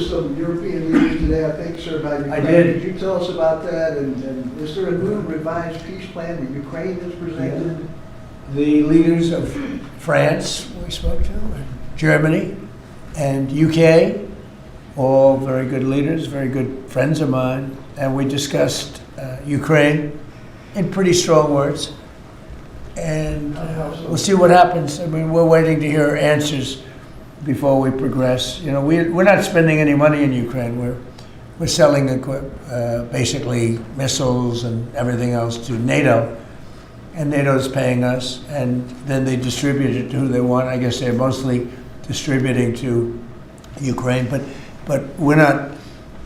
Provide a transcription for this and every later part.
with some European leaders today, I think, sir, about Ukraine. I did. Could you tell us about that? And is there a new revised peace plan that Ukraine has presented? The leaders of France, we spoke to, and Germany, and UK, all very good leaders, very good friends of mine, and we discussed Ukraine in pretty strong words. And we'll see what happens. I mean, we're waiting to hear answers before we progress. You know, we're not spending any money in Ukraine. We're selling basically missiles and everything else to NATO, and NATO's paying us, and then they distribute it to who they want. I guess they're mostly distributing to Ukraine, but we're not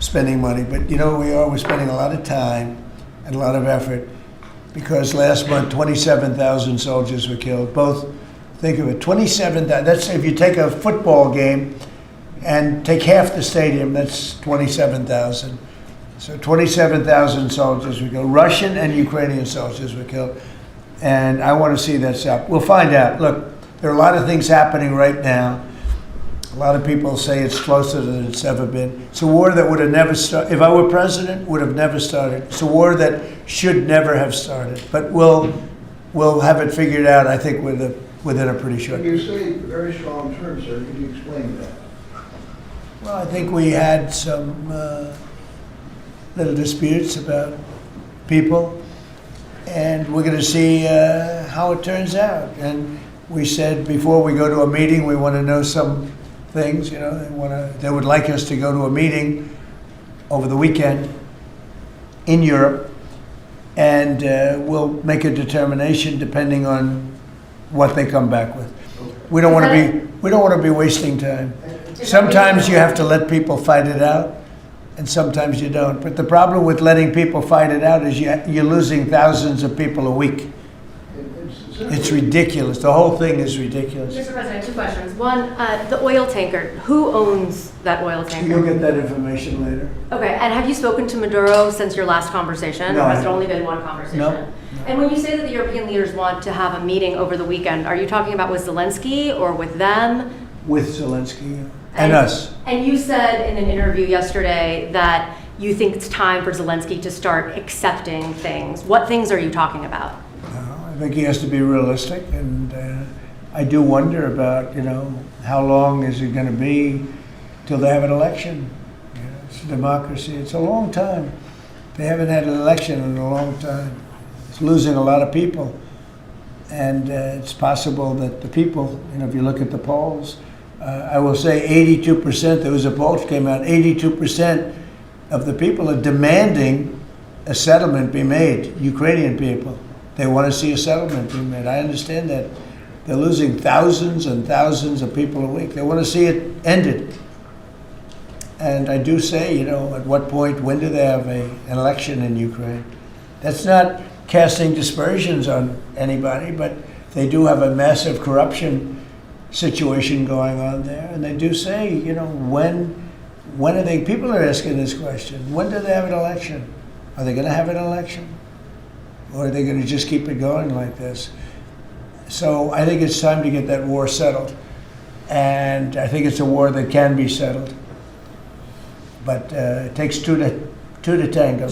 spending money. But you know what we are? We're spending a lot of time and a lot of effort, because last month 27,000 soldiers were killed. Both, think of it, 27,000. That's if you take a football game and take half the stadium, that's 27,000. So 27,000 soldiers were killed. Russian and Ukrainian soldiers were killed. And I want to see that stop. We'll find out. Look, there are a lot of things happening right now. A lot of people say it's closer than it's ever been. It's a war that would have never started. If I were president, would have never started. It's a war that should never have started. But we'll have it figured out, I think, within a pretty short You say very strong terms, sir. Could you explain that? Well, I think we had some little disputes about people, and we're going to see how it turns out. And we said before we go to a meeting, we want to know some things. You know, they would like us to go to a meeting over the weekend in Europe, and we'll make a determination depending on what they come back with. We don't want to be wasting time. Sometimes you have to let people fight it out, and sometimes you don't. But the problem with letting people fight it out is you're losing thousands of people a week. It's ridiculous. The whole thing is ridiculous. Mr. President, two questions. One, the oil tanker. Who owns that oil tanker? You'll get that information later. Okay, and have you spoken to Maduro since your last conversation? No, or has there only been one conversation? No. And when you say that the European leaders want to have a meeting over the weekend, are you talking about with Zelensky or with them? With Zelensky and us. And you said in an interview yesterday that you think it's time for Zelensky to start accepting things. What things are you talking about? I think he has to be realistic, and I do wonder about, you know, how long is it going to be till they have an election? You know, it's a democracy. It's a long time. They haven't had an election in a long time. It's losing a lot of people, and it's possible that the people, you know, if you look at the polls, I will say 82%, there was a poll that came out, 82% of the people are demanding a settlement be made, Ukrainian people. They want to see a settlement be made. I understand that. They're losing thousands and thousands of people a week. They want to see it ended. And I do say, you know, at what point, when do they have an election in Ukraine? That's not casting dispersions on anybody, but they do have a massive corruption situation going on there. And they do say, you know, when are they, people are asking this question, when do they have an election? Are they going to have an election? Or are they going to just keep it going like this? So I think it's time to get that war settled. And I think it's a war that can be settled. But it takes two to tango.